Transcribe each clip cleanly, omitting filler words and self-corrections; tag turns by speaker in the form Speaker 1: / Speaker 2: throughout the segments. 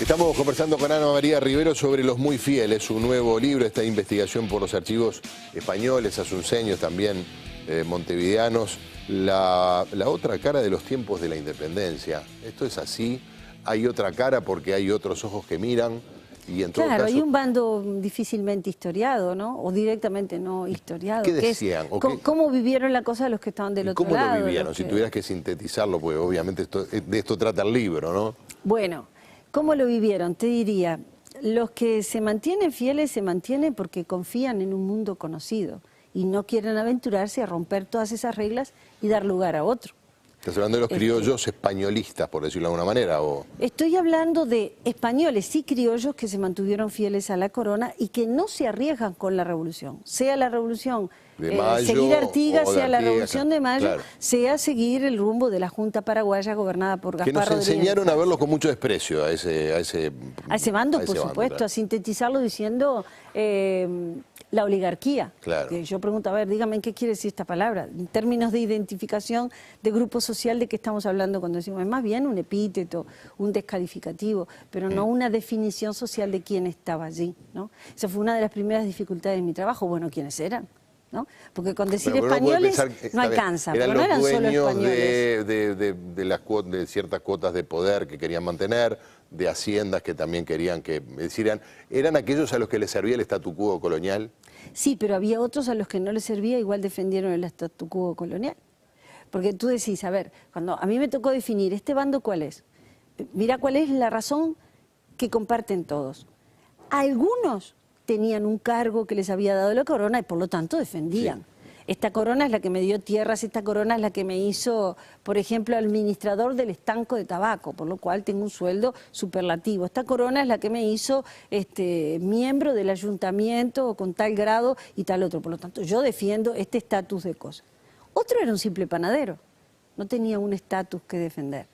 Speaker 1: Estamos conversando con Ana María Rivero sobre Los Muy Fieles, su nuevo libro, esta investigación por los archivos españoles, asunceños, también montevideanos, la otra cara de los tiempos de la independencia. Esto es así, hay otra cara porque hay otros ojos que miran y en todo
Speaker 2: claro,
Speaker 1: caso...
Speaker 2: hay un bando difícilmente historiado, ¿no? O directamente no historiado.
Speaker 1: ¿Qué decían?
Speaker 2: ¿Cómo vivieron la cosa los que estaban del otro lado?
Speaker 1: ¿Cómo lo vivieron? Si tuvieras que sintetizarlo, pues obviamente de esto trata el libro, ¿no?
Speaker 2: Bueno, ¿cómo lo vivieron? Te diría, los que se mantienen fieles se mantienen porque confían en un mundo conocido y no quieren aventurarse a romper todas esas reglas y dar lugar a otro.
Speaker 1: ¿Estás hablando de los criollos españolistas, por decirlo de alguna manera? ¿O?
Speaker 2: Estoy hablando de españoles y criollos que se mantuvieron fieles a la corona y que no se arriesgan con la revolución. Sea la revolución
Speaker 1: de Mayo,
Speaker 2: seguir a Artigas, sea la
Speaker 1: Artigas,
Speaker 2: revolución de Mayo,
Speaker 1: claro,
Speaker 2: sea seguir el rumbo de la Junta Paraguaya gobernada por Gaspar Rodríguez.
Speaker 1: Que nos enseñaron a verlo con mucho desprecio, a ese
Speaker 2: bando, por supuesto,
Speaker 1: claro,
Speaker 2: a sintetizarlo diciendo la oligarquía.
Speaker 1: Claro.
Speaker 2: Que yo pregunto, a ver, dígame qué quiere decir esta palabra, en términos de identificación de grupo social, ¿de qué estamos hablando cuando decimos? Es más bien un epíteto, un descalificativo, pero no una definición social de quién estaba allí, ¿no? Esa fue una de las primeras dificultades de mi trabajo. Bueno, ¿quiénes eran? ¿No? Porque con decir españoles no alcanza,
Speaker 1: eran
Speaker 2: pero no eran solo
Speaker 1: dueños
Speaker 2: españoles.
Speaker 1: de ciertas cuotas de poder que querían mantener, de haciendas que también querían que... Es decir, eran aquellos a los que les servía el statu quo colonial.
Speaker 2: Sí, pero había otros a los que no les servía, igual defendieron el statu quo colonial. Porque tú decís, a ver, cuando a mí me tocó definir, ¿este bando cuál es? Mira cuál es la razón que comparten todos. Algunos tenían un cargo que les había dado la corona y por lo tanto defendían. Sí. Esta corona es la que me dio tierras, esta corona es la que me hizo, por ejemplo, administrador del estanco de tabaco, por lo cual tengo un sueldo superlativo. Esta corona es la que me hizo miembro del ayuntamiento con tal grado y tal otro. Por lo tanto, yo defiendo este estatus de cosas. Otro era un simple panadero, no tenía un estatus que defender.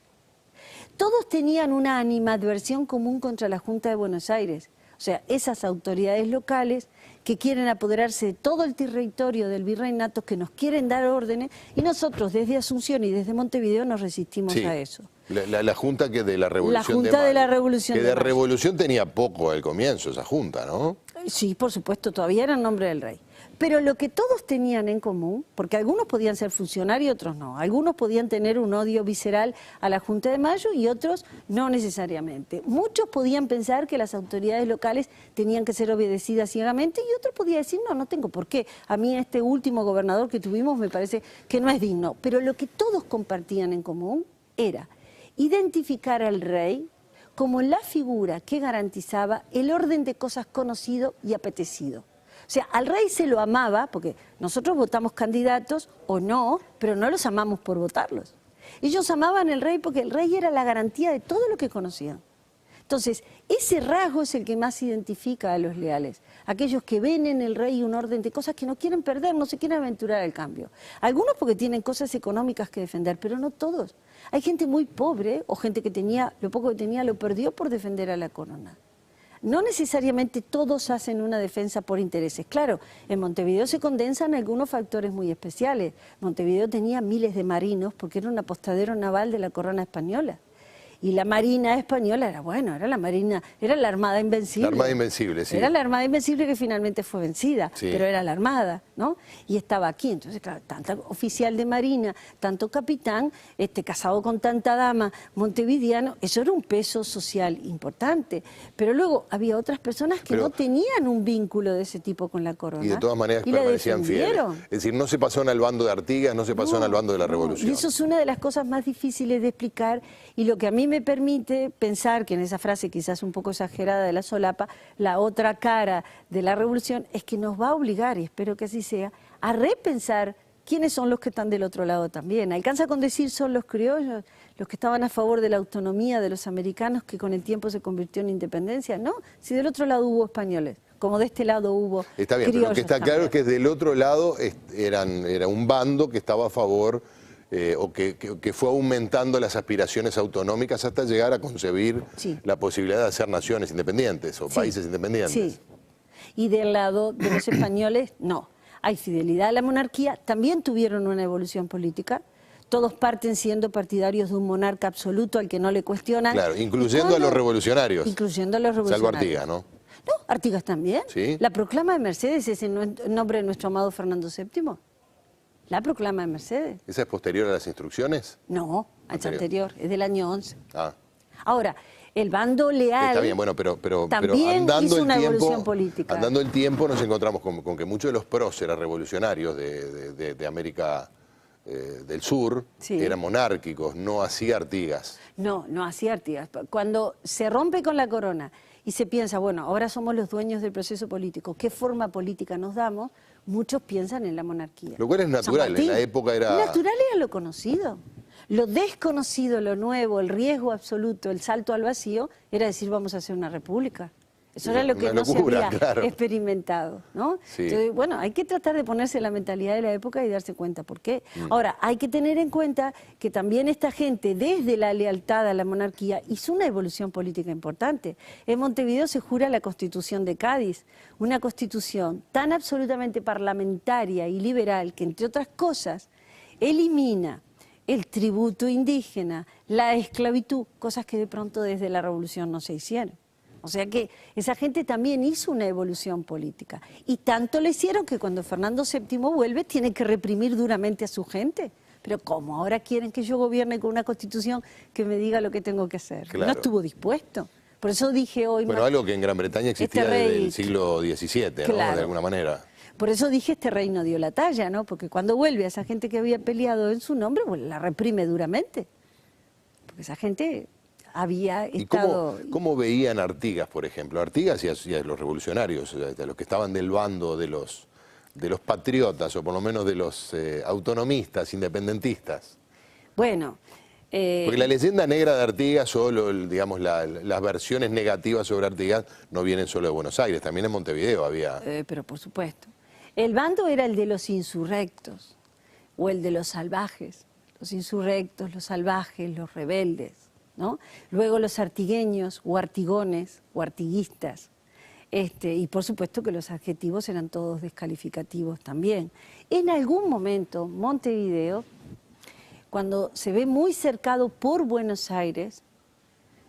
Speaker 2: Todos tenían una animadversión común contra la Junta de Buenos Aires. O sea, esas autoridades locales que quieren apoderarse de todo el territorio del virreinato, que nos quieren dar órdenes, y nosotros desde Asunción y desde Montevideo nos resistimos a eso.
Speaker 1: La Junta que de la Revolución
Speaker 2: de Mayo. La Junta de la Revolución
Speaker 1: de Revolución tenía poco al comienzo, esa Junta, ¿no?
Speaker 2: Sí, por supuesto, todavía era en nombre del rey. Pero lo que todos tenían en común, porque algunos podían ser funcionarios y otros no, algunos podían tener un odio visceral a la Junta de Mayo y otros no necesariamente. Muchos podían pensar que las autoridades locales tenían que ser obedecidas ciegamente y otros podían decir, no, no tengo por qué. A mí este último gobernador que tuvimos me parece que no es digno. Pero lo que todos compartían en común era identificar al rey como la figura que garantizaba el orden de cosas conocido y apetecido. O sea, al rey se lo amaba, porque nosotros votamos candidatos o no, pero no los amamos por votarlos. Ellos amaban al rey porque el rey era la garantía de todo lo que conocían. Entonces, ese rasgo es el que más identifica a los leales, aquellos que ven en el rey un orden de cosas que no quieren perder, no se quieren aventurar al cambio. Algunos porque tienen cosas económicas que defender, pero no todos. Hay gente muy pobre o gente que tenía, lo poco que tenía lo perdió por defender a la corona. No necesariamente todos hacen una defensa por intereses. Claro, en Montevideo se condensan algunos factores muy especiales. Montevideo tenía miles de marinos porque era un apostadero naval de la corona española. Y la marina española era, bueno, era la marina, era la Armada Invencible.
Speaker 1: La Armada Invencible, sí.
Speaker 2: Era la Armada Invencible que finalmente fue vencida,
Speaker 1: sí,
Speaker 2: pero era la Armada, ¿no? Y estaba aquí, entonces, claro, tanto oficial de marina, tanto capitán, casado con tanta dama, montevideano, eso era un peso social importante. Pero luego había otras personas que no tenían un vínculo de ese tipo con la corona.
Speaker 1: Y de todas maneras permanecían fieles. Es decir, no se pasaron al bando de Artigas, no se pasaron al bando de la Revolución.
Speaker 2: Y eso es una de las cosas más difíciles de explicar y lo que a mí me permite pensar que en esa frase quizás un poco exagerada de la solapa, la otra cara de la revolución es que nos va a obligar, y espero que así sea, a repensar quiénes son los que están del otro lado también. ¿Alcanza con decir son los criollos, los que estaban a favor de la autonomía de los americanos que con el tiempo se convirtió en independencia? No, si del otro lado hubo españoles, como de este lado hubo
Speaker 1: Está bien, pero lo que está claro es que del otro lado era un bando que estaba a favor o que fue aumentando las aspiraciones autonómicas hasta llegar a concebir la posibilidad de hacer naciones independientes o países independientes.
Speaker 2: Sí, y del lado de los españoles, no. Hay fidelidad a la monarquía, también tuvieron una evolución política. todos parten siendo partidarios de un monarca absoluto al que no le cuestionan.
Speaker 1: Claro, incluyendo a los revolucionarios.
Speaker 2: Incluyendo a los revolucionarios.
Speaker 1: Salvo Artigas, ¿no?
Speaker 2: No, Artigas también.
Speaker 1: ¿Sí?
Speaker 2: La proclama de Mercedes es en nombre de nuestro amado Fernando VII. La proclama de Mercedes.
Speaker 1: ¿Esa es posterior a las instrucciones?
Speaker 2: No, es anterior, es del año 11.
Speaker 1: Ah.
Speaker 2: Ahora, el bando leal
Speaker 1: Está bien, bueno, pero
Speaker 2: también
Speaker 1: andando
Speaker 2: hizo una
Speaker 1: el tiempo,
Speaker 2: evolución política.
Speaker 1: andando el tiempo nos encontramos con que muchos de los próceres revolucionarios de América del Sur
Speaker 2: Sí.
Speaker 1: eran monárquicos, no así Artigas.
Speaker 2: No, no hacía Artigas. Cuando se rompe con la corona y se piensa, bueno, ahora somos los dueños del proceso político, ¿qué forma política nos damos? Muchos piensan en la monarquía.
Speaker 1: Lo cual es natural,
Speaker 2: San Martín,
Speaker 1: en la época era...
Speaker 2: Natural era lo conocido. Lo desconocido, lo nuevo, el riesgo absoluto, el salto al vacío, era decir vamos a hacer una república. Eso era lo que
Speaker 1: Una
Speaker 2: no
Speaker 1: locura,
Speaker 2: se había
Speaker 1: claro.
Speaker 2: experimentado, ¿no?
Speaker 1: Sí.
Speaker 2: Entonces, bueno, hay que tratar de ponerse en la mentalidad de la época y darse cuenta por qué. Ahora, hay que tener en cuenta que también esta gente, desde la lealtad a la monarquía, hizo una evolución política importante. En Montevideo se jura la Constitución de Cádiz, una constitución tan absolutamente parlamentaria y liberal que, entre otras cosas, elimina el tributo indígena, la esclavitud, cosas que de pronto desde la Revolución no se hicieron. O sea que esa gente también hizo una evolución política. Y tanto le hicieron que cuando Fernando VII vuelve tiene que reprimir duramente a su gente. Pero ¿cómo ahora quieren que yo gobierne con una constitución que me diga lo que tengo que hacer?
Speaker 1: Claro.
Speaker 2: No estuvo dispuesto. Por eso dije hoy...
Speaker 1: Bueno, algo que en Gran Bretaña existía
Speaker 2: este rey,
Speaker 1: desde el siglo XVII, ¿no?
Speaker 2: claro.
Speaker 1: De alguna manera.
Speaker 2: Por eso dije este reino dio la talla, ¿no? Porque cuando vuelve a esa gente que había peleado en su nombre, pues la reprime duramente. Porque esa gente había
Speaker 1: ¿Y
Speaker 2: estado...
Speaker 1: cómo veían a Artigas, por ejemplo? Artigas y a los revolucionarios, a los que estaban del bando de los patriotas, o por lo menos de los autonomistas, independentistas.
Speaker 2: Bueno...
Speaker 1: Porque la leyenda negra de Artigas o digamos, las versiones negativas sobre Artigas no vienen solo de Buenos Aires, también en Montevideo había...
Speaker 2: pero por supuesto. El bando era el de los insurrectos o el de los salvajes. Los insurrectos, los salvajes, los rebeldes, ¿no? Luego los artigueños o artigones o artiguistas. Y por supuesto que los adjetivos eran todos descalificativos también. En algún momento, Montevideo, cuando se ve muy cercado por Buenos Aires,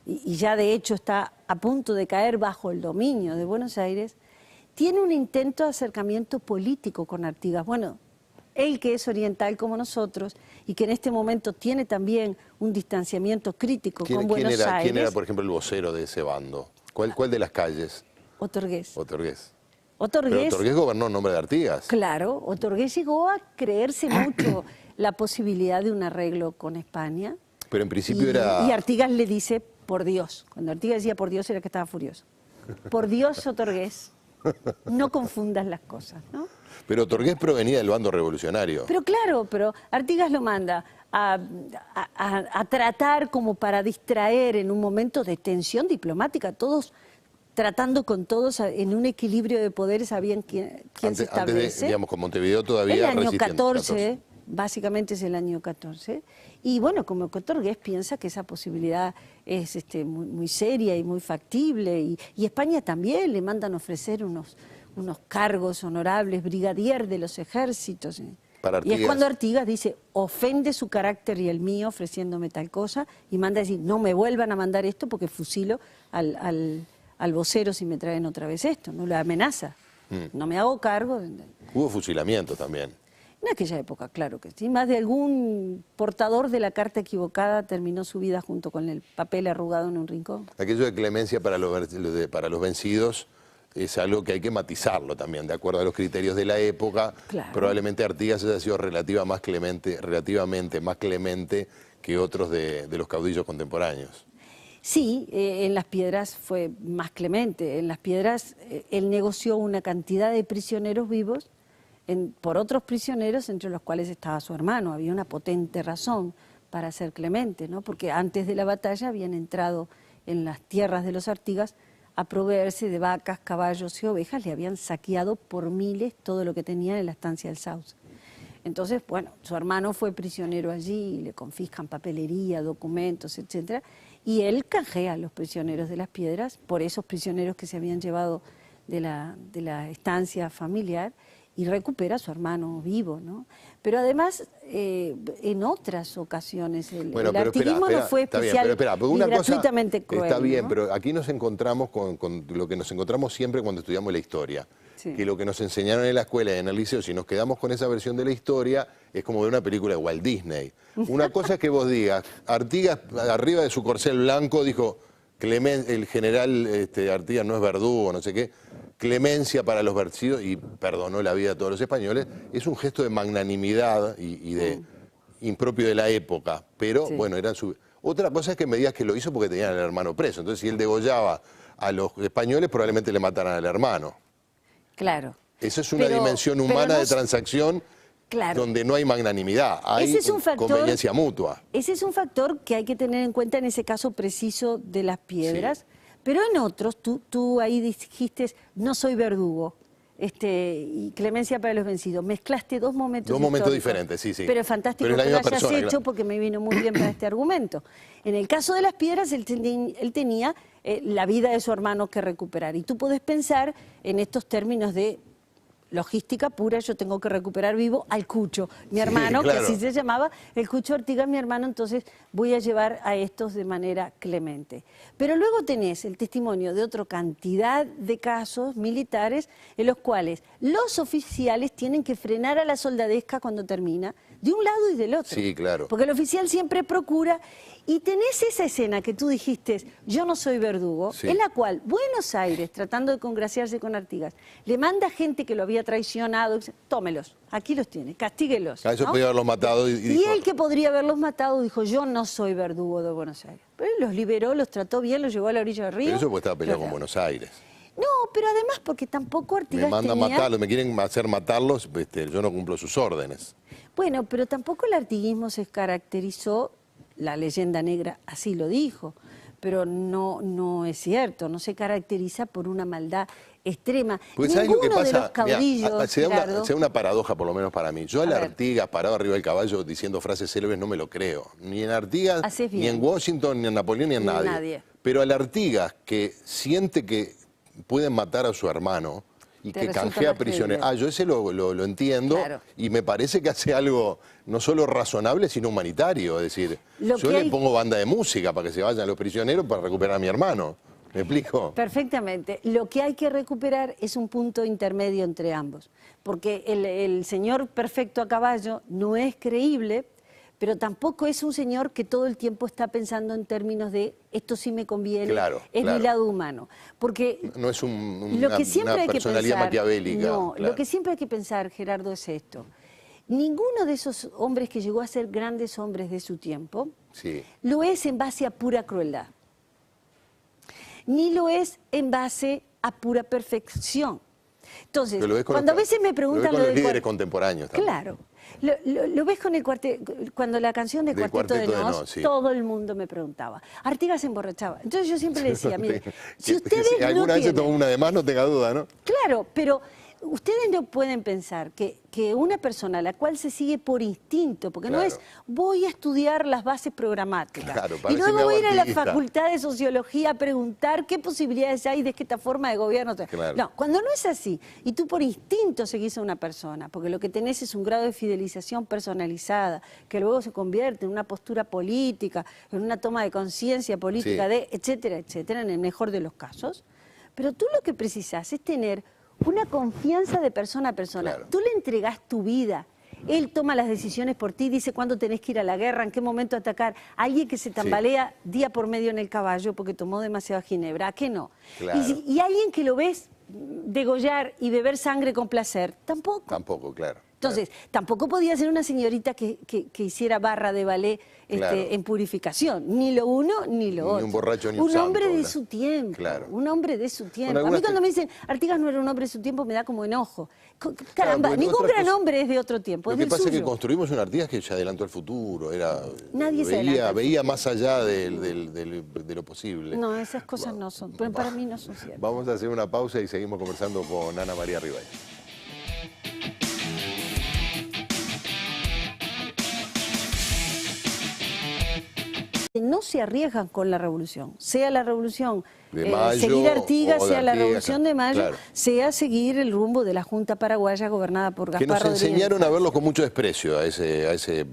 Speaker 2: y ya de hecho está a punto de caer bajo el dominio de Buenos Aires, tiene un intento de acercamiento político con Artigas. Bueno, él que es oriental como nosotros y que en este momento tiene también un distanciamiento crítico con Buenos Aires.
Speaker 1: ¿Quién era, por ejemplo, el vocero de ese bando? ¿Cuál de las calles?
Speaker 2: Otorgués.
Speaker 1: Otorgués.
Speaker 2: Otorgués,
Speaker 1: Pero Otorgués gobernó en nombre de Artigas.
Speaker 2: claro, Otorgués llegó a creerse mucho la posibilidad de un arreglo con España.
Speaker 1: Pero en principio era...
Speaker 2: Y Artigas le dice, por Dios. Cuando Artigas decía por Dios era que estaba furioso. Por Dios, Otorgués, no confundas las cosas, ¿no?
Speaker 1: Pero Otorgués provenía del bando revolucionario.
Speaker 2: Pero claro, pero Artigas lo manda a tratar como para distraer en un momento de tensión diplomática, todos tratando con todos en un equilibrio de poderes, sabían quién se establece.
Speaker 1: Antes de, digamos, con Montevideo todavía
Speaker 2: El año
Speaker 1: resistente,
Speaker 2: 14, básicamente es el año 14. Y bueno, como Otorgués piensa que esa posibilidad es muy, muy seria y muy factible. Y España también le mandan ofrecer unos cargos honorables, brigadier de los ejércitos.
Speaker 1: Para
Speaker 2: Y es
Speaker 1: Artigas.
Speaker 2: cuando Artigas dice, ofende su carácter y el mío ofreciéndome tal cosa, y manda a decir, no me vuelvan a mandar esto porque fusilo al vocero si me traen otra vez esto, no lo amenaza. No me hago cargo.
Speaker 1: Hubo fusilamiento también.
Speaker 2: En aquella época, claro que sí. Más de algún portador de la carta equivocada terminó su vida junto con el papel arrugado en un rincón.
Speaker 1: Aquello de clemencia para los vencidos es algo que hay que matizarlo también, de acuerdo a los criterios de la época.
Speaker 2: Claro.
Speaker 1: Probablemente Artigas haya sido relativamente más clemente que otros de los caudillos contemporáneos.
Speaker 2: Sí, en Las Piedras fue más clemente. En Las Piedras él negoció una cantidad de prisioneros vivos por otros prisioneros, entre los cuales estaba su hermano. Había una potente razón para ser clemente, ¿no? Porque antes de la batalla habían entrado en las tierras de los Artigas a proveerse de vacas, caballos y ovejas, le habían saqueado por miles todo lo que tenían en la estancia del Sauce. Entonces, bueno, su hermano fue prisionero allí, le confiscan papelería, documentos, etcétera, y él canjea a los prisioneros de Las Piedras por esos prisioneros que se habían llevado de la estancia familiar, y recupera a su hermano vivo, ¿no? Pero además, en otras ocasiones, el artiguismo no fue especial y gratuitamente cruel.
Speaker 1: Está bien,
Speaker 2: ¿no?
Speaker 1: pero aquí nos encontramos con lo que nos encontramos siempre cuando estudiamos la historia. Sí. Que lo que nos enseñaron en la escuela y en el liceo, si nos quedamos con esa versión de la historia, es como ver una película de Walt Disney. Una cosa es que vos digas, Artigas, arriba de su corcel blanco, dijo, el general Artigas no es verdugo, no sé qué, clemencia para los vencidos y perdonó la vida de todos los españoles, es un gesto de magnanimidad y de impropio de la época, pero bueno, eran su... Otra cosa es que me digas que lo hizo porque tenían al hermano preso, entonces si él degollaba a los españoles probablemente le mataran al hermano.
Speaker 2: Claro.
Speaker 1: Esa es una dimensión humana de transacción donde no hay magnanimidad, hay conveniencia mutua.
Speaker 2: Ese es un factor que hay que tener en cuenta en ese caso preciso de las piedras. Sí. Pero en otros, tú ahí dijiste, no soy verdugo, y clemencia para los vencidos. Mezclaste dos momentos
Speaker 1: históricos. Dos momentos diferentes, sí.
Speaker 2: Pero es fantástico que lo hayas hecho porque me vino muy bien para este argumento. En el caso de las piedras, él tenía la vida de su hermano que recuperar. Y tú puedes pensar en estos términos de logística pura, yo tengo que recuperar vivo al Cucho, mi hermano, que así se llamaba, el Cucho Artigas, mi hermano, entonces voy a llevar a estos de manera clemente. Pero luego tenés el testimonio de otra cantidad de casos militares en los cuales los oficiales tienen que frenar a la soldadesca cuando termina, de un lado y del otro.
Speaker 1: Sí, claro.
Speaker 2: Porque el oficial siempre procura, y tenés esa escena que tú dijiste, yo no soy verdugo, en la cual Buenos Aires, tratando de congraciarse con Artigas, le manda gente que lo había traicionado, tómelos, aquí los tiene, castíguelos.
Speaker 1: A eso podía haberlos matado.
Speaker 2: Y él que podría haberlos matado dijo, yo no soy verdugo de Buenos Aires. Pero él los liberó, los trató bien, los llevó a la orilla del río.
Speaker 1: Pero eso porque estaba peleado con Buenos Aires.
Speaker 2: No, pero además porque tampoco Artigas
Speaker 1: me mandan matarlos, me quieren hacer matarlos, yo no cumplo sus órdenes.
Speaker 2: Bueno, pero tampoco el artiguismo se caracterizó, la leyenda negra así lo dijo, pero no es cierto, no se caracteriza por una maldad extrema.
Speaker 1: Porque ¿sabes lo que pasa?
Speaker 2: De los caudillos,
Speaker 1: mirá, se da una paradoja, por lo menos para mí. Yo al Artigas parado arriba del caballo diciendo frases célebres no me lo creo. Ni en Artigas, ni en Washington, ni en Napoleón, ni en nadie. Pero al Artigas que siente que pueden matar a su hermano y que canjea prisioneros. Yo ese lo entiendo y me parece que hace algo no solo razonable, sino humanitario. Es decir, yo le pongo banda de música para que se vayan los prisioneros para recuperar a mi hermano. ¿Me explico?
Speaker 2: Perfectamente. Lo que hay que recuperar es un punto intermedio entre ambos. Porque el señor perfecto a caballo no es creíble, pero tampoco es un señor que todo el tiempo está pensando en términos de esto sí me conviene, mi lado humano. Porque
Speaker 1: no es una personalidad maquiavélica.
Speaker 2: No, lo que siempre hay que pensar, Gerardo, es esto. Ninguno de esos hombres que llegó a ser grandes hombres de su tiempo lo es en base a pura crueldad. Ni lo es en base a pura perfección. Entonces, cuando a veces me preguntan
Speaker 1: lo de los líderes contemporáneos también.
Speaker 2: Claro. Lo ves con el cuando la canción de Cuarteto de Nos, todo el mundo me preguntaba. Artigas se emborrachaba. Entonces yo siempre le decía, mire, si ustedes no
Speaker 1: alguna vez se tomó una de más, no tenga duda, ¿no?
Speaker 2: Claro, pero ustedes no pueden pensar que una persona a la cual se sigue por instinto, porque no es voy a estudiar las bases programáticas y luego voy a ir a la Facultad de Sociología a preguntar qué posibilidades hay de que esta forma de gobierno... No, cuando no es así y tú por instinto seguís a una persona, porque lo que tenés es un grado de fidelización personalizada, que luego se convierte en una postura política, en una toma de conciencia política de etcétera, etcétera, en el mejor de los casos, pero tú lo que precisás es tener una confianza de persona a persona. Tú le entregás tu vida. Él toma las decisiones por ti, dice cuándo tenés que ir a la guerra, en qué momento atacar. Alguien que se tambalea día por medio en el caballo porque tomó demasiada ginebra, ¿a qué no? Y alguien que lo ves degollar y beber sangre con placer, tampoco.
Speaker 1: Tampoco, claro.
Speaker 2: Entonces, tampoco podía ser una señorita que hiciera barra de ballet en purificación, ni lo uno ni lo otro.
Speaker 1: Ni un borracho ni un santo.
Speaker 2: Un hombre de su tiempo, un hombre de su tiempo. A mí cuando me dicen, Artigas no era un hombre de su tiempo, me da como enojo. Caramba, ningún gran hombre es de otro tiempo,
Speaker 1: Lo que pasa es que construimos un Artigas que se adelantó al futuro, veía más allá de lo posible.
Speaker 2: No, esas cosas no son, para mí no son ciertas.
Speaker 1: Vamos a hacer una pausa y seguimos conversando con Ana María Ribay.
Speaker 2: no se arriesgan con la revolución, sea la revolución
Speaker 1: de Mayo,
Speaker 2: seguir Artigas,
Speaker 1: o de
Speaker 2: sea la
Speaker 1: Artigas,
Speaker 2: revolución de Mayo,
Speaker 1: claro,
Speaker 2: sea seguir el rumbo de la Junta Paraguaya gobernada por
Speaker 1: que
Speaker 2: Gaspar
Speaker 1: nos
Speaker 2: Rodríguez.
Speaker 1: enseñaron a verlo con mucho desprecio a ese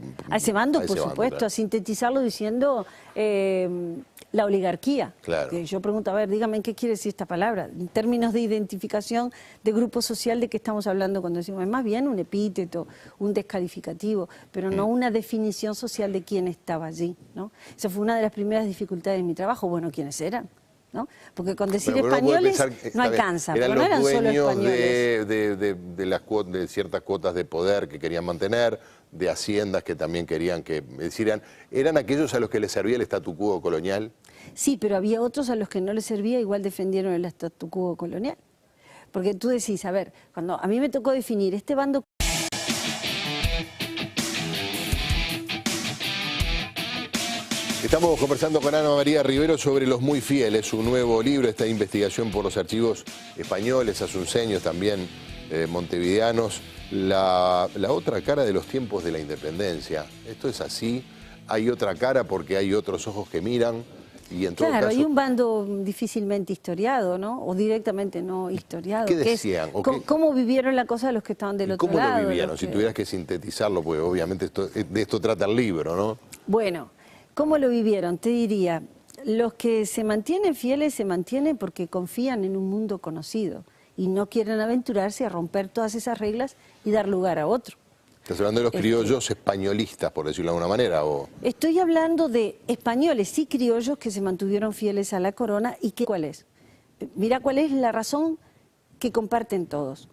Speaker 2: bando, por supuesto,
Speaker 1: claro.
Speaker 2: a sintetizarlo diciendo la oligarquía.
Speaker 1: Claro.
Speaker 2: Que yo pregunto, a ver, dígame qué quiere decir esta palabra, en términos de identificación de grupo social, de qué estamos hablando cuando decimos, es más bien un epíteto, un descalificativo, pero no una definición social de quién estaba allí, ¿no? Esa fue una de las primeras dificultades de mi trabajo, bueno, ¿quiénes eran? ¿No? Porque con decir
Speaker 1: pero
Speaker 2: españoles
Speaker 1: pensar,
Speaker 2: no alcanza,
Speaker 1: eran
Speaker 2: pero no
Speaker 1: los
Speaker 2: eran solo
Speaker 1: dueños
Speaker 2: españoles.
Speaker 1: de ciertas cuotas de poder que querían mantener, de haciendas que también querían que, es decir, eran aquellos a los que les servía el statu quo colonial.
Speaker 2: Sí, pero había otros a los que no les servía, igual defendieron el statu quo colonial. Porque tú decís, a ver, cuando a mí me tocó definir este bando...
Speaker 1: Estamos conversando con Ana María Rivero sobre Los Muy Fieles, su nuevo libro, esta investigación por los archivos españoles, asunceños, también montevideanos, la otra cara de los tiempos de la independencia. Esto es así, hay otra cara porque hay otros ojos que miran y en todo
Speaker 2: Claro,
Speaker 1: caso...
Speaker 2: hay un bando difícilmente historiado, ¿no? O directamente no historiado.
Speaker 1: ¿Qué decían?
Speaker 2: ¿Cómo vivieron la cosa los que estaban del otro lado?
Speaker 1: ¿Cómo lo vivieron? Si tuvieras que sintetizarlo, pues obviamente de esto trata el libro, ¿no?
Speaker 2: Bueno, ¿cómo lo vivieron? Te diría, los que se mantienen fieles se mantienen porque confían en un mundo conocido y no quieren aventurarse a romper todas esas reglas y dar lugar a otro.
Speaker 1: ¿Estás hablando de los criollos españolistas, por decirlo de alguna manera? ¿O?
Speaker 2: Estoy hablando de españoles, sí criollos, que se mantuvieron fieles a la corona. ¿Y cuál es? Mira cuál es la razón que comparten todos.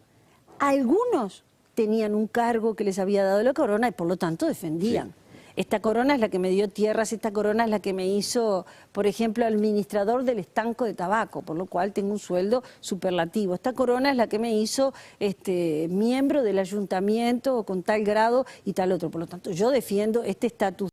Speaker 2: Algunos tenían un cargo que les había dado la corona y por lo tanto defendían. Sí. Esta corona es la que me dio tierras, esta corona es la que me hizo, por ejemplo, administrador del estanco de tabaco, por lo cual tengo un sueldo superlativo. Esta corona es la que me hizo miembro del ayuntamiento con tal grado y tal otro. Por lo tanto, yo defiendo este estatus.